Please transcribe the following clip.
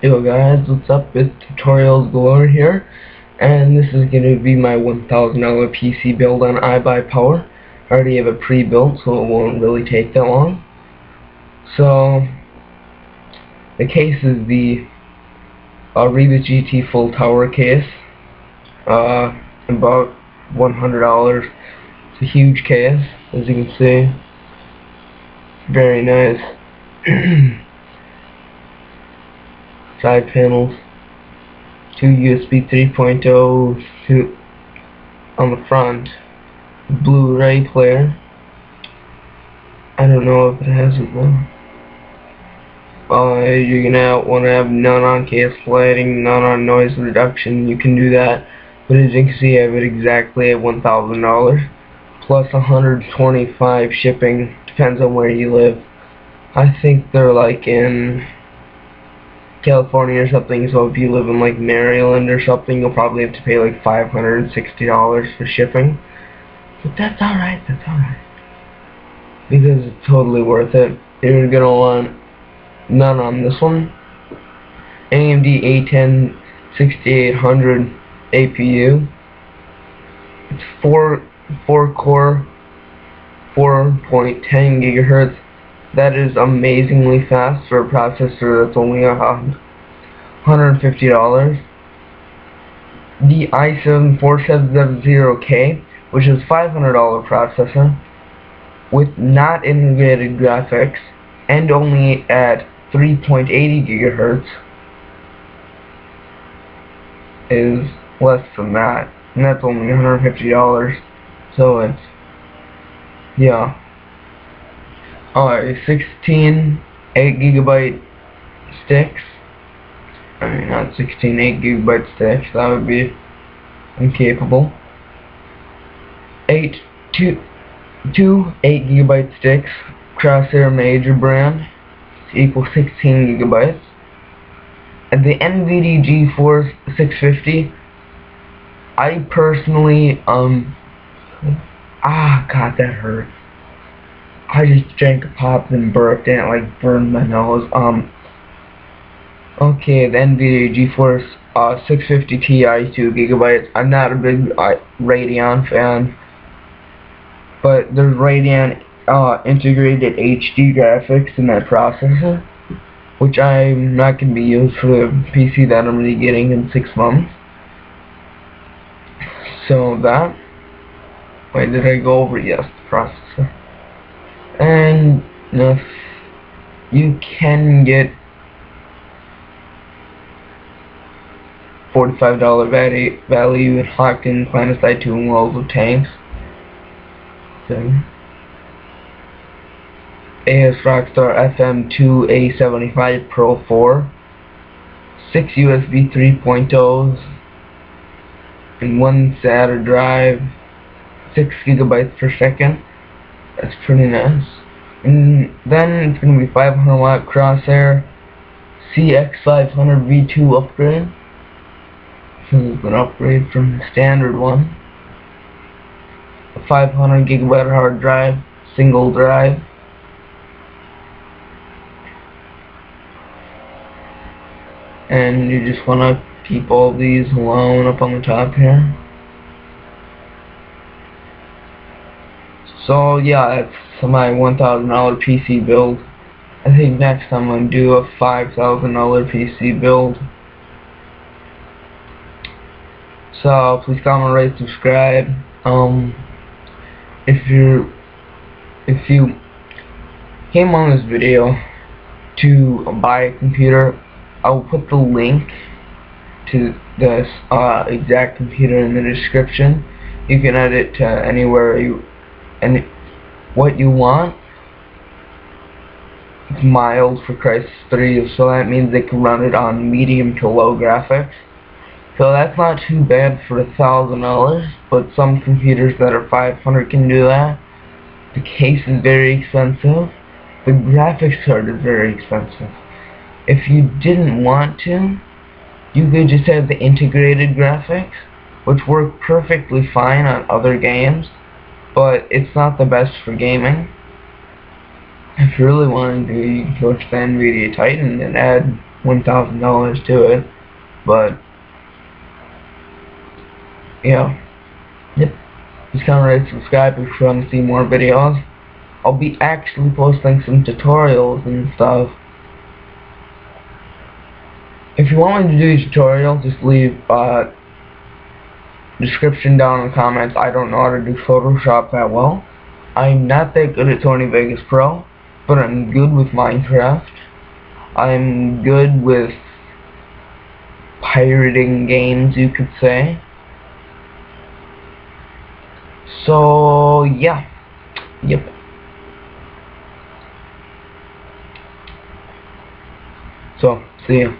Yo guys, what's up? It's Tutorials Galore here, and this is going to be my $1,000 PC build on Ibuypower. I already have it pre-built, so it won't really take that long. So, the case is the righ GT full tower case, about $100. It's a huge case, as you can see. Very nice. Side panels. 2 USB 3.0 on the front. Blu-ray player. I don't know if it has it though. You're gonna want to have none on case lighting, none on noise reduction. You can do that, but as you can see, I have it exactly at $1,000 plus 125 shipping. Depends on where you live. I think they're like in California or something, so if you live in like Maryland or something, you'll probably have to pay like $560 for shipping. But that's alright, because it's totally worth it. You're gonna want none on this one. AMD A10 6800 APU. It's 4 core, 4.10 gigahertz. That is amazingly fast for a processor that's only $150. The i7-4770K, which is $500 processor, with not integrated graphics, and only at 3.80 gigahertz, is less than that, and that's only $150. So it's, yeah. 16 8GB sticks. I mean, not 16 8GB sticks, that would be incapable. Two 8GB sticks, Crosshair major brand, equals 16 GB. At the NVIDIA GeForce 650, I personally, God, that hurt. I just drank a pop and burped and it like burned my nose. Okay, the NVIDIA GeForce 650 Ti 2GB. I'm not a big Radeon fan, but there's Radeon integrated HD graphics in that processor, which I'm not going to be used for the PC that I'm really getting in 6 months. So that, wait, did I go over? Yes, the processor. And you can get $45 value in Hawkins, Clandestine 2 and World of Tanks. So, AS Rockstar FM2A75 Pro 4, 6 USB 3.0s, and 1 SATA drive, 6 GB per second. That's pretty nice. And then it's going to be 500 watt Crosshair CX500 V2 upgrade. So it's an upgrade from the standard one. A 500 GB hard drive, single drive. And you just want to keep all these alone up on the top here. So yeah, that's my $1,000 PC build. I think next time I'm going to do a $5,000 PC build. So please comment, rate, subscribe. If you came on this video to buy a computer, I will put the link to this exact computer in the description. You can edit to anywhere and what you want. It's mild for Crysis 3, so that means they can run it on medium to low graphics. So that's not too bad for $1,000, but some computers that are $500 can do that. The case is very expensive. The graphics card is very expensive. If you didn't want to, you could just have the integrated graphics, which work perfectly fine on other games, but it's not the best for gaming. If you really wanted to, you can go to the NVIDIA Titan and add $1,000 to it, but yeah. Yep. Just kinda rate, subscribe if you want to see more videos. I'll be actually posting some tutorials and stuff. If you want me to do tutorials, just leave description down in the comments. I don't know how to do Photoshop that well. I'm not that good at Sony Vegas Pro, but I'm good with Minecraft. I'm good with pirating games, you could say. So yeah. Yep. So, see ya.